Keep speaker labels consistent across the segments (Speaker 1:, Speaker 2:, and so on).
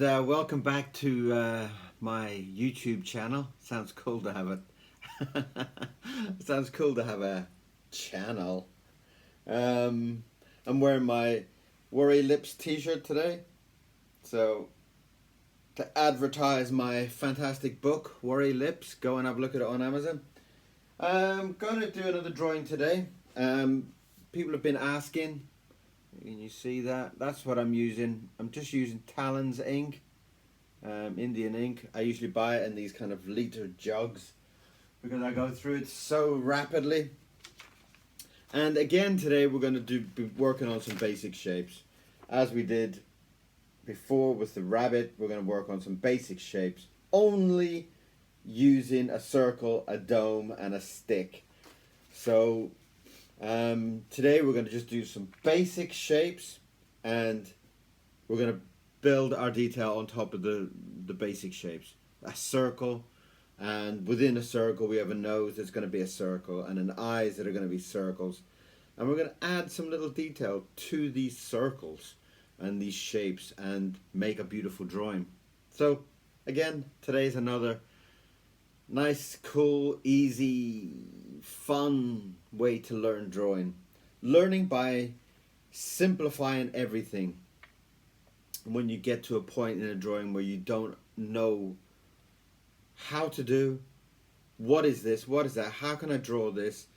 Speaker 1: and welcome back to my YouTube channel. Sounds cool to have a sounds cool to have a channel. I'm wearing my Worry Lips t-shirt today, so to advertise my fantastic book, Worry Lips, go and have a look at it on Amazon. I'm gonna do another drawing today. People have been asking. Can you see that? That's what I'm using. I'm just using Talons ink, Indian ink. I usually buy it in these kind of liter jugs because I go through it so rapidly. And again today we're going to be working on some basic shapes. As we did before with the rabbit, we're going to work on some basic shapes only using a circle, a dome and a stick. So today we're going to just do some basic shapes, and we're going to build our detail on top of the basic shapes. A circle, and within a circle we have a nose that's going to be a circle, and an eyes that are going to be circles, and we're going to add some little detail to these circles and these shapes and make a beautiful drawing. So again, today's another nice, cool, easy, fun way to learn drawing. Learning by simplifying everything. When you get to a point in a drawing where you don't know how to do, what is this, what is that, how can I draw this,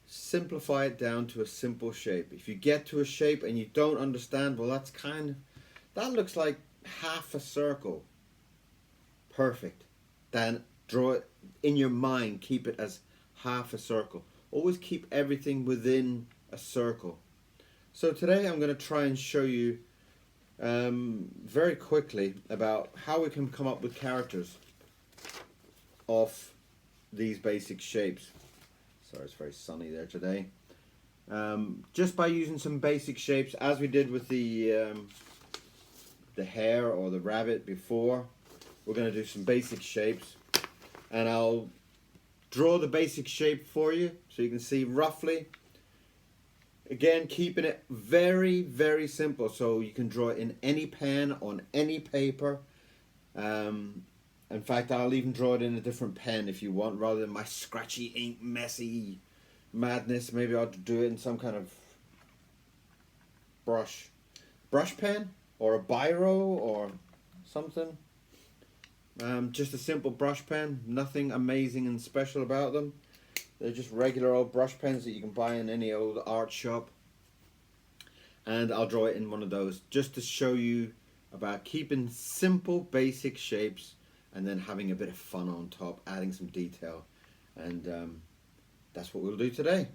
Speaker 1: simplify it down to a simple shape. If you get to a shape and you don't understand, well, that looks like half a circle. Perfect. Then draw it in your mind, keep it as half a circle. Always keep everything within a circle. So today I'm going to try and show you very quickly about how we can come up with characters of these basic shapes. Sorry, it's very sunny there today. Just by using some basic shapes, as we did with the hare or the rabbit before, we're going to do some basic shapes, and I'll draw the basic shape for you so you can see roughly. Again, keeping it very, very simple so you can draw it in any pen, on any paper. In fact, I'll even draw it in a different pen if you want, rather than my scratchy ink, messy madness. Maybe I'll do it in some kind of brush pen, or a biro or something. Just a simple brush pen, nothing amazing and special about them. They're just regular old brush pens that you can buy in any old art shop. And I'll draw it in one of those just to show you about keeping simple basic shapes and then having a bit of fun on top, adding some detail. And that's what we'll do today.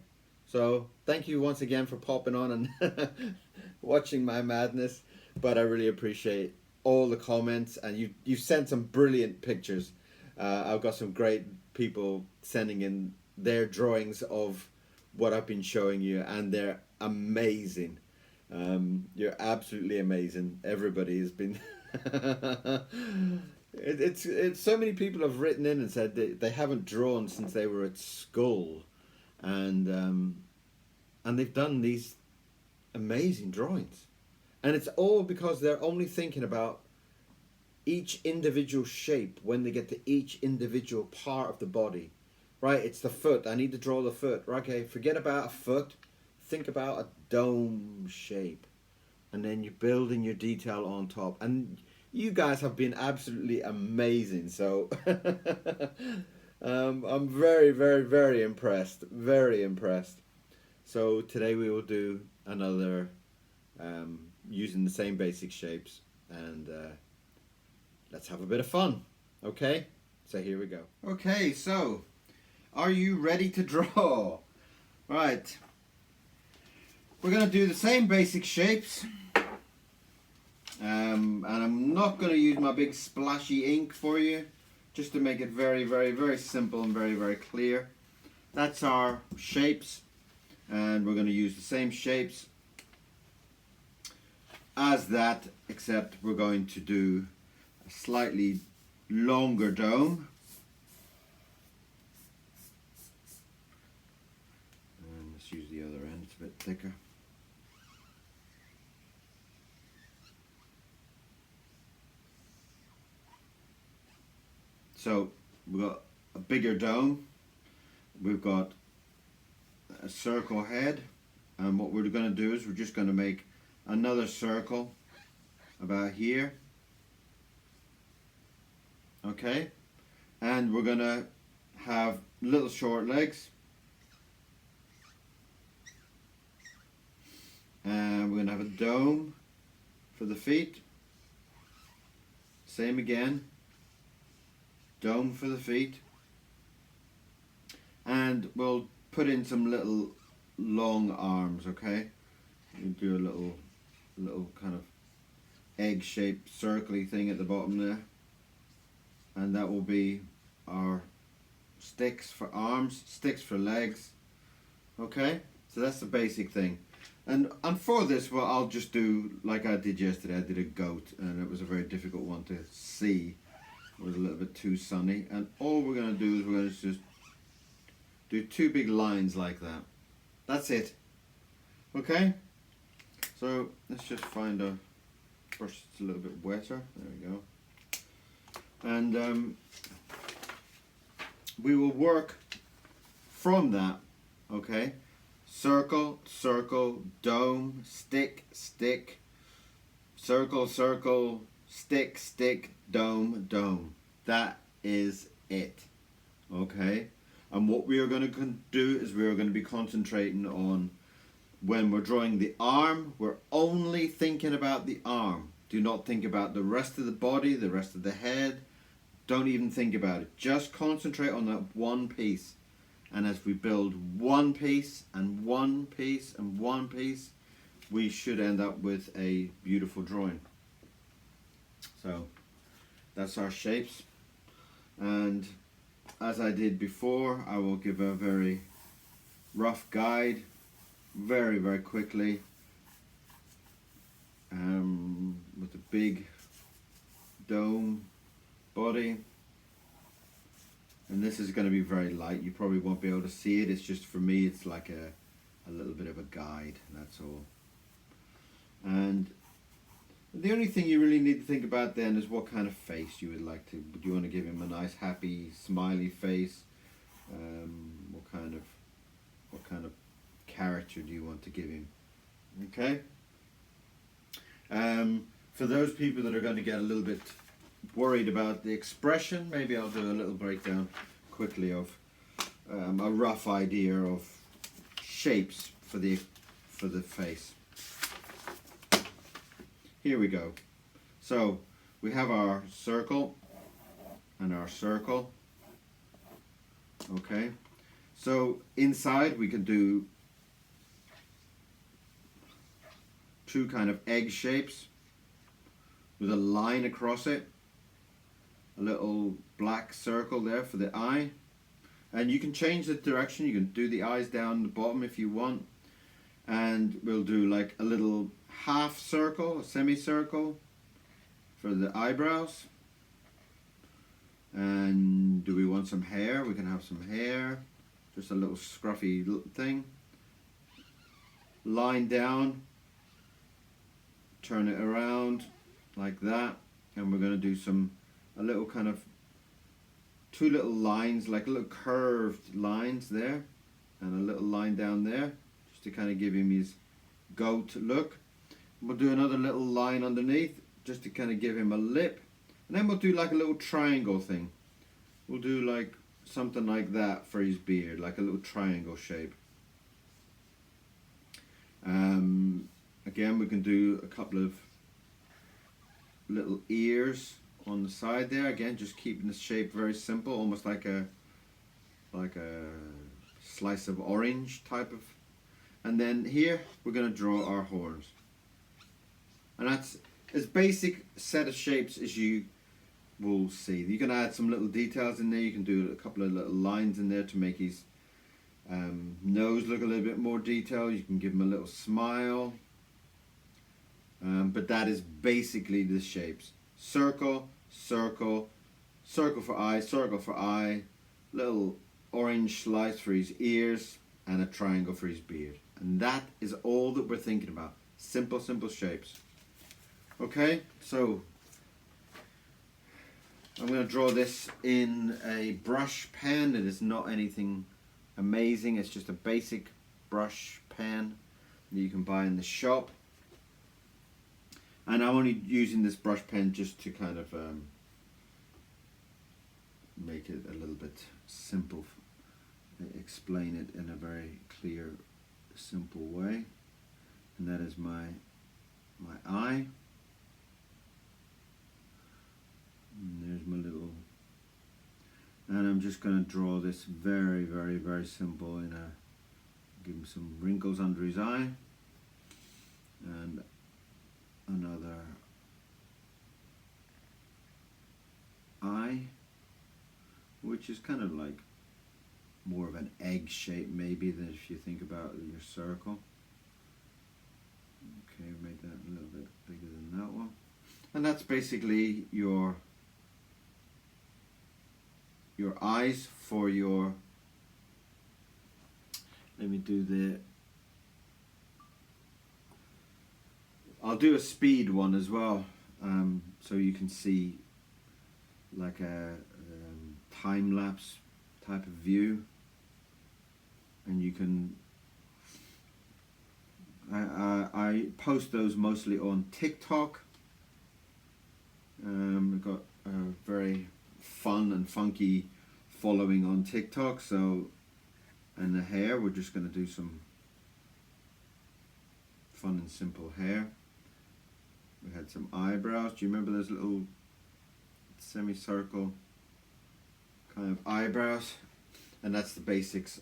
Speaker 1: So thank you once again for popping on and watching my madness. But I really appreciate all the comments, and you've sent some brilliant pictures. I've got some great people sending in their drawings of what I've been showing you, and they're amazing. You're absolutely amazing. Everybody has been it's so many people have written in and said they haven't drawn since they were at school, and they've done these amazing drawings, and it's all because they're only thinking about each individual shape when they get to each individual part of the body. Right, it's the foot. I need to draw the foot. Okay, forget about a foot. Think about a dome shape. And then you're building your detail on top. And you guys have been absolutely amazing. So I'm very, very, very impressed. Very impressed. So today we will do another using the same basic shapes. And let's have a bit of fun. Okay? So here we go. Okay, so are you ready to draw? Right. We're going to do the same basic shapes. And I'm not going to use my big splashy ink for you, just to make it very, very, very simple and very, very clear. That's our shapes, and we're going to use the same shapes as that, except we're going to do a slightly longer dome. And let's use the other end, it's a bit thicker. So we've got a bigger dome, we've got a circle head, and what we're going to do is we're just going to make another circle about here. Okay, and we're going to have little short legs, and we're going to have a dome for the feet. Same again, dome for the feet, and we'll put in some little long arms. Okay, we'll do a little kind of egg-shaped circly thing at the bottom there, and that will be our sticks for arms, sticks for legs. Okay, so that's the basic thing. And for this, well, I'll just do like I did yesterday. I did a goat, and it was a very difficult one to see. It was a little bit too sunny, and all we're going to do is we're going to just do two big lines like that. That's it. Okay, so let's just find a brush that's a little bit wetter. There we go. And we will work from that. Okay, circle, circle, dome, stick, stick, circle, circle, stick, stick, dome, dome. That is it. Okay, and what we are going to do is we are going to be concentrating on, when we're drawing the arm, we're only thinking about the arm. Do not think about the rest of the body, the rest of the head. Don't even think about it. Just concentrate on that one piece. And as we build one piece and one piece and one piece, we should end up with a beautiful drawing. So that's our shapes. And as I did before, I will give a very rough guide very, very quickly, with a big dome body. And this is going to be very light. You probably won't be able to see it. It's just, for me, it's like a little bit of a guide, that's all. And the only thing you really need to think about then is what kind of face you would like to. Do you want to give him a nice, happy, smiley face? What kind of character do you want to give him? Okay. For those people that are going to get a little bit worried about the expression, maybe I'll do a little breakdown quickly of a rough idea of shapes for the face. Here we go. So we have our circle and our circle. Okay, so inside we can do two kind of egg shapes with a line across it, a little black circle there for the eye, and you can change the direction. You can do the eyes down the bottom if you want, and we'll do like a little half circle, a semicircle for the eyebrows. And do we want some hair? We can have some hair, just a little scruffy little thing. Line down, turn it around like that, and we're going to do a little kind of two little lines, like little curved lines there, and a little line down there, just to kind of give him his goat look. We'll do another little line underneath, just to kind of give him a lip, and then we'll do like a little triangle thing. We'll do like something like that for his beard, like a little triangle shape. Again, we can do a couple of little ears on the side there. Again, just keeping the shape very simple, almost like a slice of orange type of. And then here we're going to draw our horns. And that's as basic set of shapes as you will see. You can add some little details in there. You can do a couple of little lines in there to make his nose look a little bit more detailed. You can give him a little smile. But that is basically the shapes. Circle, circle, circle for eye, little orange slice for his ears, and a triangle for his beard. And that is all that we're thinking about. Simple, simple shapes. Okay, so I'm going to draw this in a brush pen. It is not anything amazing. It's just a basic brush pen that you can buy in the shop. And I'm only using this brush pen just to kind of make it a little bit simple, explain it in a very clear, simple way. And that is my eye. And there's my little, and I'm just going to draw this very, very, very simple give him some wrinkles under his eye, and another eye, which is kind of like more of an egg shape maybe than if you think about your circle. Okay, make that a little bit bigger than that one. And that's basically your eyes for your, let me do I'll do a speed one as well, so you can see like a time-lapse type of view, and you can, I post those mostly on TikTok. I've got a very fun and funky following on TikTok. So, and the hair, we're just going to do some fun and simple hair. We had some eyebrows. Do you remember those little semicircle kind of eyebrows? And that's the basics.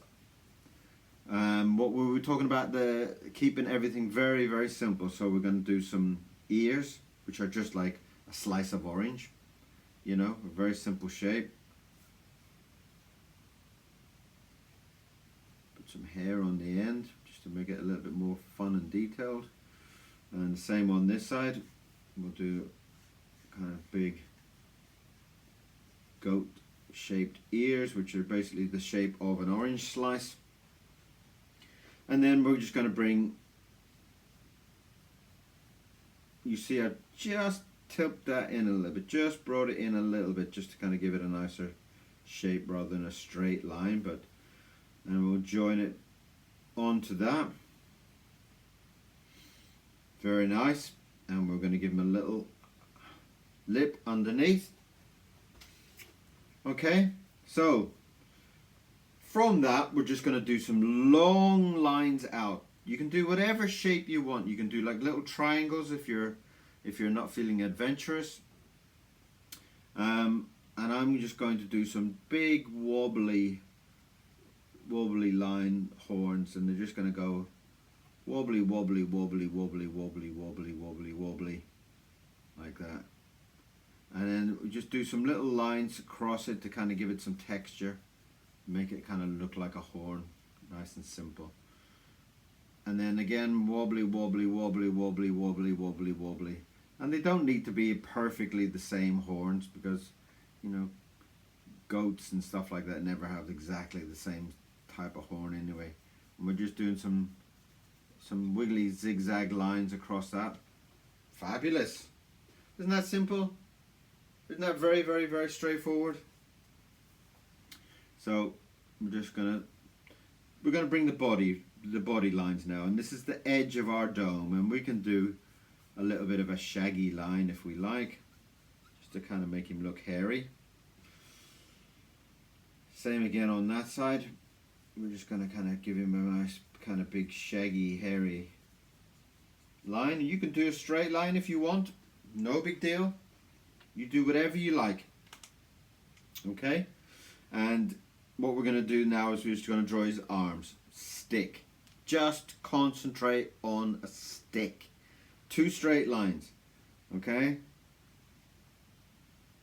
Speaker 1: What we were talking about, the keeping everything very, very simple. So we're going to do some ears, which are just like a slice of orange, you know, a very simple shape. Put some hair on the end just to make it a little bit more fun and detailed. And the same on this side. We'll do kind of big goat shaped ears, which are basically the shape of an orange slice. And then we're just going to bring, you see I just tipped that in a little bit, just brought it in a little bit just to kind of give it a nicer shape rather than a straight line, and we'll join it onto that. Very nice. And we're going to give him a little lip underneath. Okay, so from that we're just going to do some long lines out. You can do whatever shape you want. You can do like little triangles if you're not feeling adventurous. And I'm just going to do some big wobbly line horns, and they're just going to go wobbly, wobbly, wobbly, wobbly, wobbly, wobbly, wobbly, wobbly, like that. And then we just do some little lines across it to kind of give it some texture, make it kind of look like a horn, nice and simple. And then again, wobbly, wobbly, wobbly, wobbly, wobbly, wobbly, wobbly. And they don't need to be perfectly the same horns, because, you know, goats and stuff like that never have exactly the same type of horn anyway. And we're just doing some wiggly zigzag lines across that. Fabulous. Isn't that simple? Isn't that very, very, very straightforward? So we're gonna bring the body lines now, and this is the edge of our dome, and we can do a little bit of a shaggy line if we like, just to kind of make him look hairy. Same again on that side. We're just gonna kind of give him a nice kind of big shaggy hairy line. You can do a straight line if you want, no big deal. You do whatever you like. Okay, and what we're going to do now is we're just going to draw his arms. Stick. Just concentrate on a stick. 2 straight lines. Okay,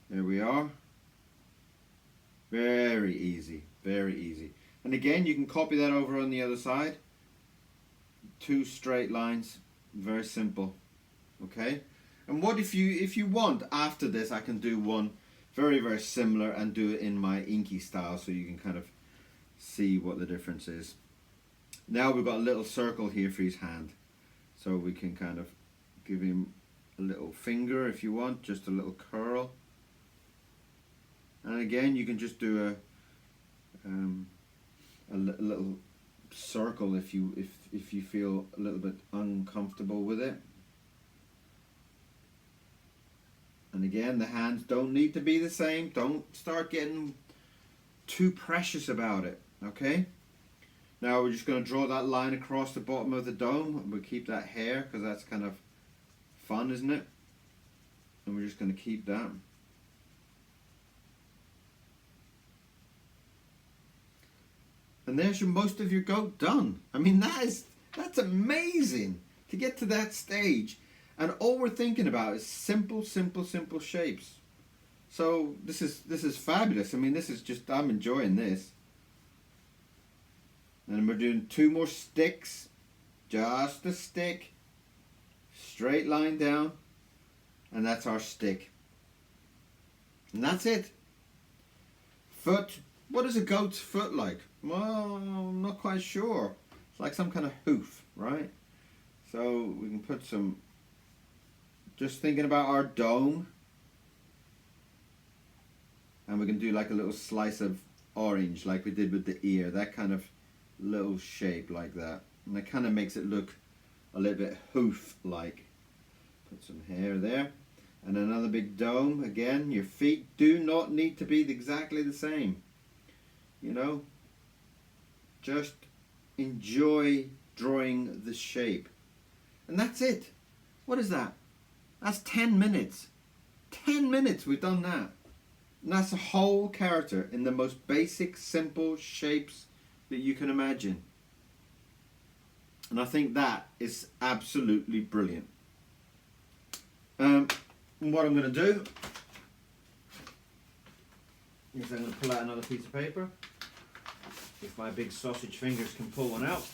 Speaker 1: there we are. Very easy, very easy. And again, you can copy that over on the other side. 2 straight lines, very simple. Okay, and what if you want, after this I can do one very, very similar and do it in my inky style, so you can kind of see what the difference is. Now we've got a little circle here for his hand, so we can kind of give him a little finger if you want, just a little curl. And again, you can just do a little circle if you feel a little bit uncomfortable with it. And again, the hands don't need to be the same. Don't start getting too precious about it, okay? Now we're just going to draw that line across the bottom of the dome. We'll keep that hair because that's kind of fun, isn't it? And we're just going to keep that. And there's most of your goat done. I mean, that's amazing to get to that stage. And all we're thinking about is simple, simple, simple shapes. So this is fabulous. I mean, this is just, I'm enjoying this. And we're doing 2 more sticks. Just a stick. Straight line down. And that's our stick. And that's it. Foot. What is a goat's foot like? Well, I'm not quite sure. It's like some kind of hoof, right? So we can put some, just thinking about our dome. And we can do like a little slice of orange like we did with the ear. That kind of little shape like that. And that kind of makes it look a little bit hoof-like. Put some hair there. And another big dome. Again, your feet do not need to be exactly the same. You know, just enjoy drawing the shape. And that's it. What is that? That's 10 minutes. 10 minutes we've done that. And that's a whole character in the most basic, simple shapes that you can imagine. And I think that is absolutely brilliant. What I'm going to do is I'm going to pull out another piece of paper. If my big sausage fingers can pull one out.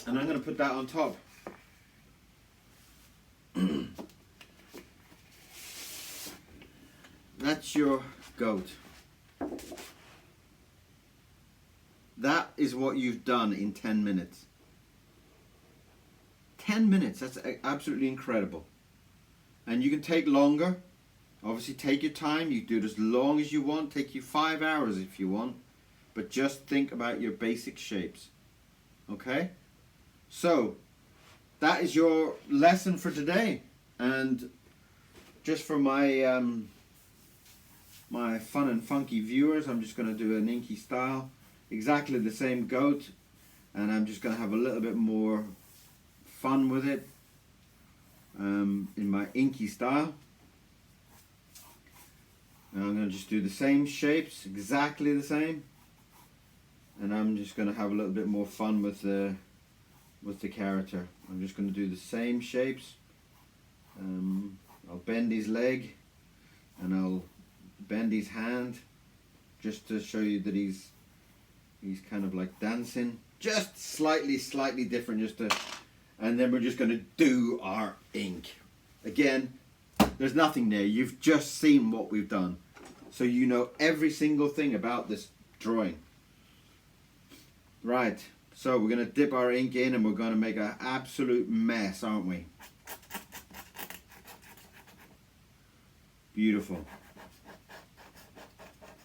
Speaker 1: And I'm going to put that on top. That's your goat. That is what you've done in 10 minutes. 10 minutes, that's absolutely incredible. And you can take longer. Obviously take your time, you do it as long as you want. Take you 5 hours if you want. But just think about your basic shapes. Okay? So, that is your lesson for today. And just for my my fun and funky viewers, I'm just going to do an inky style. Exactly the same goat. And I'm just going to have a little bit more fun with it in my inky style. And I'm going to just do the same shapes, exactly the same. And I'm just going to have a little bit more fun with the character. I'm just going to do the same shapes. I'll bend his leg and I'll bend his hand just to show you that he's kind of like dancing. Just slightly different, and then we're just going to do our ink. Again, there's nothing there. You've just seen what we've done. So you know every single thing about this drawing. Right, so we're going to dip our ink in and we're going to make an absolute mess, aren't we? Beautiful.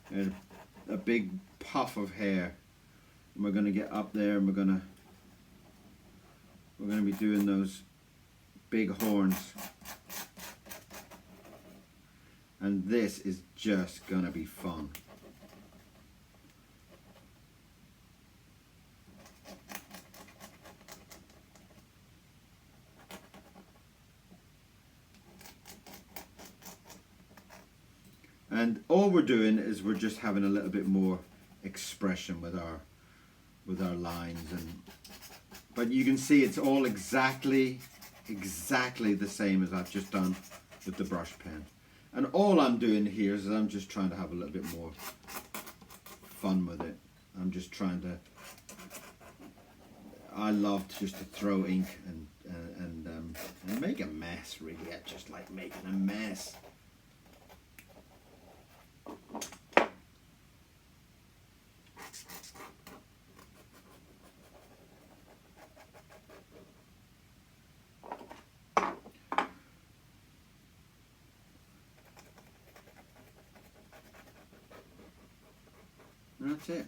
Speaker 1: There's a big puff of hair. And we're going to get up there and we're going to be doing those big horns. And this is just going to be fun. And all we're doing is we're just having a little bit more expression with our lines, but you can see it's all exactly the same as I've just done with the brush pen. And all I'm doing here is I'm just trying to have a little bit more fun with it. I'm just trying to, I love just to throw ink and make a mess, really. I just like making a mess. And that's it.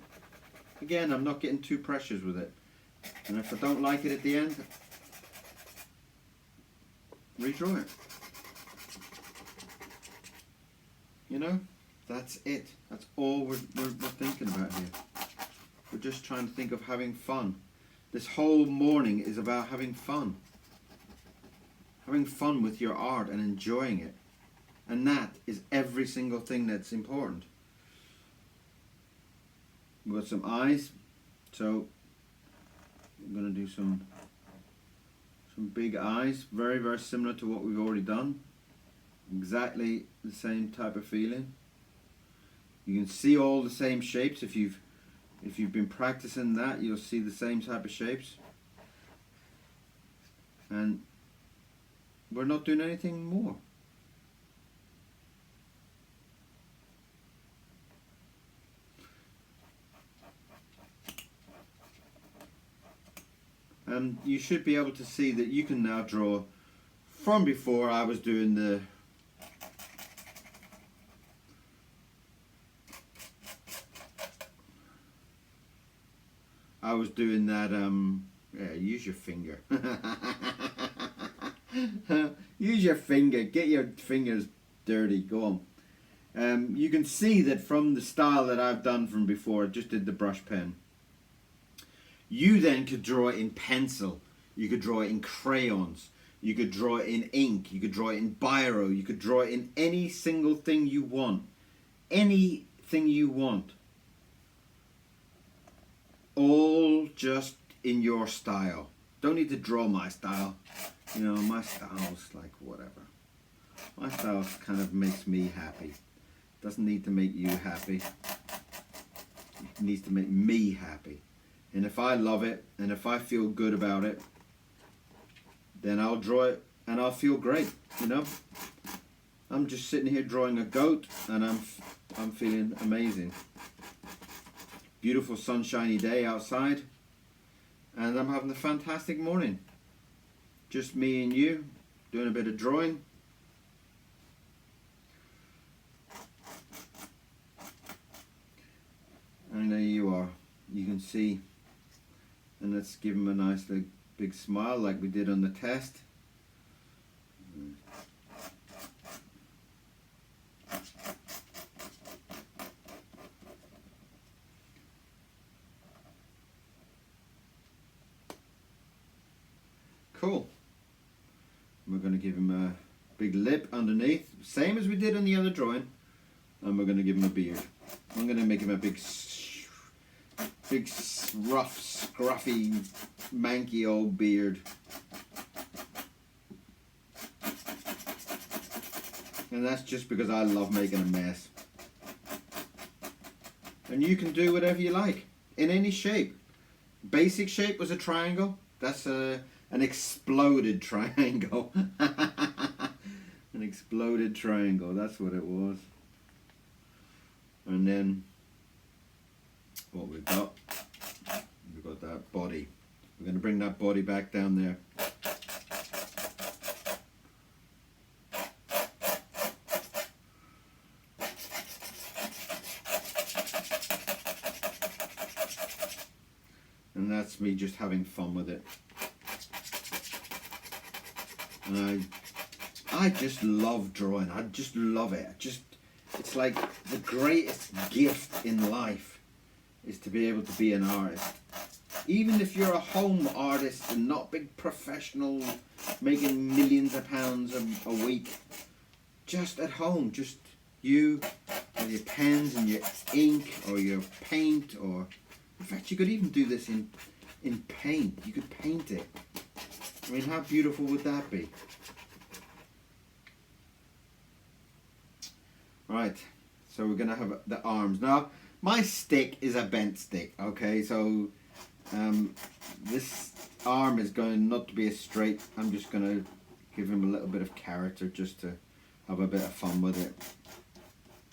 Speaker 1: Again, I'm not getting too precious with it. And if I don't like it at the end, redraw it. You know, that's it. That's all we're thinking about here. We're just trying to think of having fun. This whole morning is about having fun. Having fun with your art and enjoying it. And that is every single thing that's important. We've got some eyes. So I'm going to do some big eyes. Very, very similar to what we've already done. Exactly the same type of feeling. You can see all the same shapes. If you've been practicing that, you'll see the same type of shapes. And we're not doing anything more. And you should be able to see that you can now draw from before. I was doing that yeah, use your finger. Use your finger, get your fingers dirty, go on. You can see that from the style that I've done from before, I just did the brush pen. You then could draw it in pencil, you could draw it in crayons, you could draw it in ink, you could draw it in biro, you could draw it in any single thing you want. Anything you want. All just in your style. Don't need to draw my style. You know, my style's like whatever. My style kind of makes me happy. Doesn't need to make you happy. It needs to make me happy. And if I love it, and if I feel good about it, then I'll draw it and I'll feel great, you know. I'm just sitting here drawing a goat and I'm feeling amazing. Beautiful sunshiny day outside, and I'm having a fantastic morning. Just me and you, doing a bit of drawing. And there you are. You can see. And let's give him a nice big smile like we did on the test. Cool. We're going to give him a big lip underneath, same as we did on the other drawing. And we're going to give him a beard. I'm going to make him a big rough, scruffy, manky old beard. And that's just because I love making a mess. And you can do whatever you like, in any shape. Basic shape was a triangle. That's an exploded triangle. An exploded triangle, that's what it was. And then what we've got that body. We're going to bring that body back down there. And that's me just having fun with it. And I just love drawing. I just love it. It's like the greatest gift in life is to be able to be an artist. Even if you're a home artist and not big professional, making millions of pounds a week, just at home, just you with your pens and your ink or your paint, or in fact you could even do this in paint. You could paint it. I mean, how beautiful would that be? Right, so we're gonna have the arms. Now, my stick is a bent stick, okay, so this arm is going not to be as straight. I'm just gonna give him a little bit of character just to have a bit of fun with it.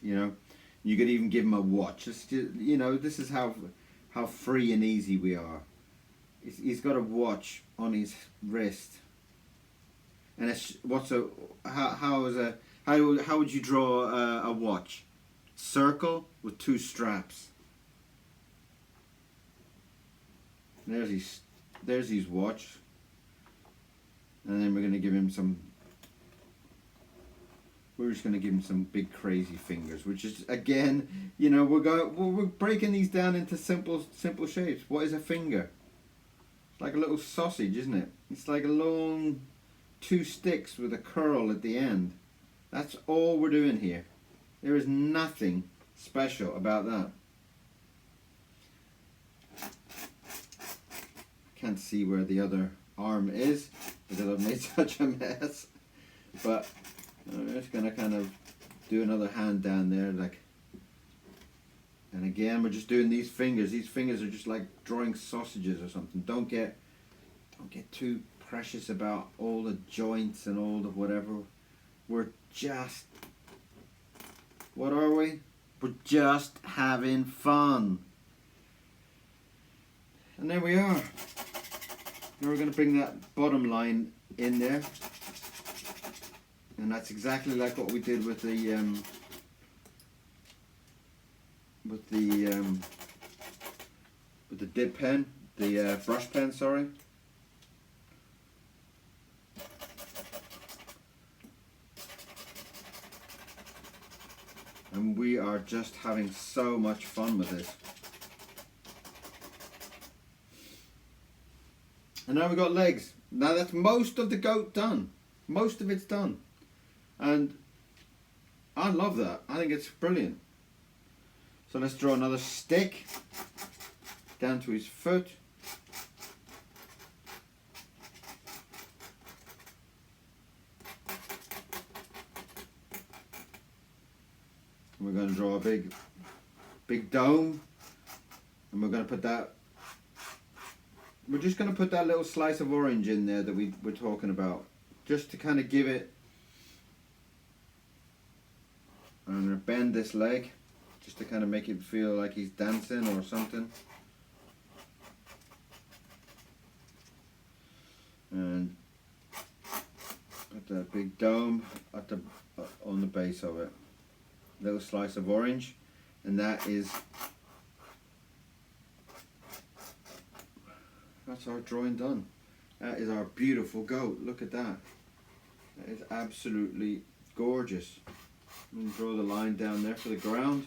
Speaker 1: You know, you could even give him a watch. Just, you know, this is how free and easy we are. He's got a watch on his wrist, and it's how would you draw a watch? Circle with two straps. There's his watch. And then we're going to give him some, we're just going to give him some big crazy fingers, which is, again, you know, we're breaking these down into simple shapes. What is a finger? It's like a little sausage, isn't it? It's like a long 2 sticks with a curl at the end. That's all we're doing here. There is nothing special about that. I can't see where the other arm is because I've made such a mess. But I'm just going to kind of do another hand down there, like. And again, we're just doing these fingers. These fingers are just like drawing sausages or something. Don't get too precious about all the joints and all the whatever. We're just, what are we? We're just having fun. And there we are. Now we're going to bring that bottom line in there. And that's exactly like what we did with the dip pen, the brush pen, sorry. And we are just having so much fun with this. And now we've got legs. Now that's most of the goat done. Most of it's done. And I love that. I think it's brilliant. So let's draw another stick down to his foot. And we're going to draw a big dome. And we're going to put that, we're just going to put that little slice of orange in there that we were talking about. Just to kind of give it, I'm going to bend this leg. Just to kind of make it feel like he's dancing or something. And put that big dome at the on the base of it. Little slice of orange, and that's our drawing done. That is our beautiful goat. Look at that. That is absolutely gorgeous. And draw the line down there for the ground.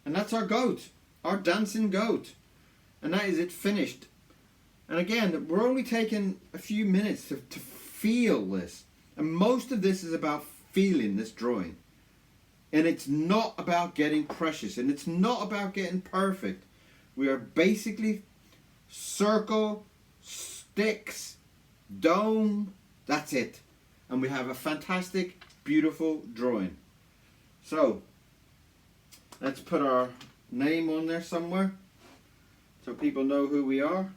Speaker 1: And that's our goat, our dancing goat. And that is it finished. And again, we're only taking a few minutes to feel this. And most of this is about feeling this drawing. And it's not about getting precious. And it's not about getting perfect. We are basically circle, sticks, dome, that's it. And we have a fantastic, beautiful drawing. So, let's put our name on there somewhere so people know who we are.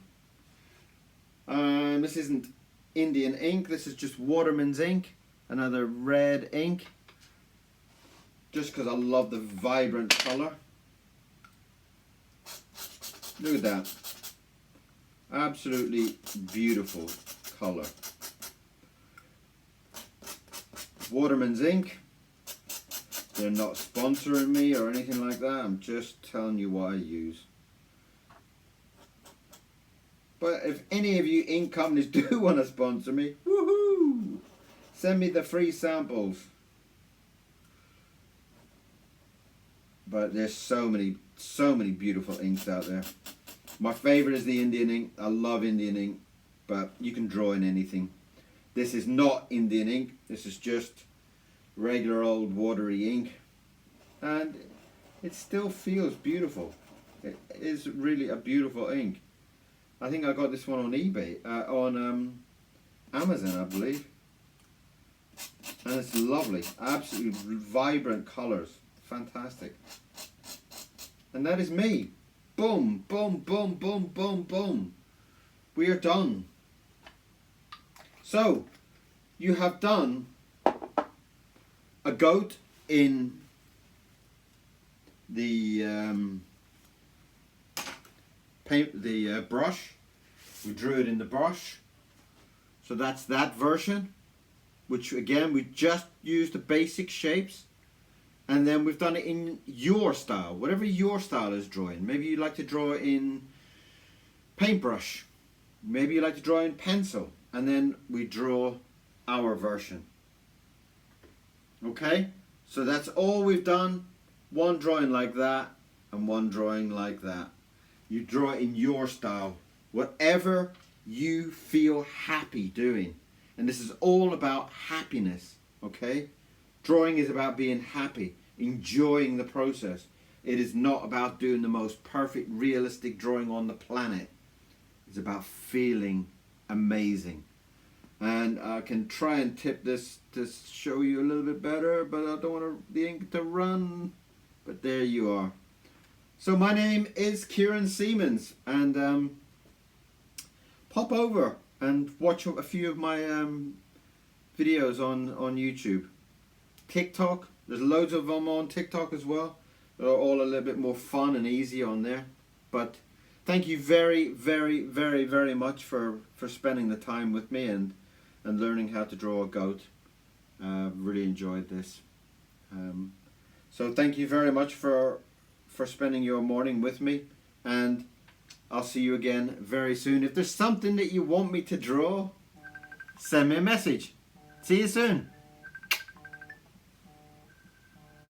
Speaker 1: This isn't Indian ink, this is just Waterman's ink, another red ink, just because I love the vibrant colour. Look at that. Absolutely beautiful colour. Waterman's ink. They're not sponsoring me or anything like that. I'm just telling you what I use. But if any of you ink companies do want to sponsor me, woohoo! Send me the free samples. But there's so many beautiful inks out there. My favourite is the Indian ink. I love Indian ink, but you can draw in anything. This is not Indian ink. This is just regular old watery ink, and it still feels beautiful. It is really a beautiful ink. I think I got this one on eBay, on Amazon, I believe, and it's lovely. Absolutely vibrant colours, fantastic. And that is me. Boom, boom, boom, boom, boom, boom. We are done. So you have done a goat in the brush. We drew it in the brush. So that's that version, which again we just used the basic shapes. And then we've done it in your style, whatever your style is drawing. Maybe you like to draw in paintbrush. Maybe you like to draw in pencil. And then we draw our version. Okay? So that's all we've done. One drawing like that and one drawing like that. You draw it in your style. Whatever you feel happy doing. And this is all about happiness. Okay? Drawing is about being happy, enjoying the process. It is not about doing the most perfect, realistic drawing on the planet. It's about feeling amazing. And I can try and tip this to show you a little bit better, but I don't want the ink to run. But there you are. So my name is Kieran Siemens, and pop over and watch a few of my videos on YouTube. TikTok, there's loads of them on TikTok as well. They're all a little bit more fun and easy on there. But thank you very, very, very, very much for spending the time with me and learning how to draw a goat. Really enjoyed this. So thank you very much for spending your morning with me, and I'll see you again very soon. If there's something that you want me to draw, send me a message. See you soon.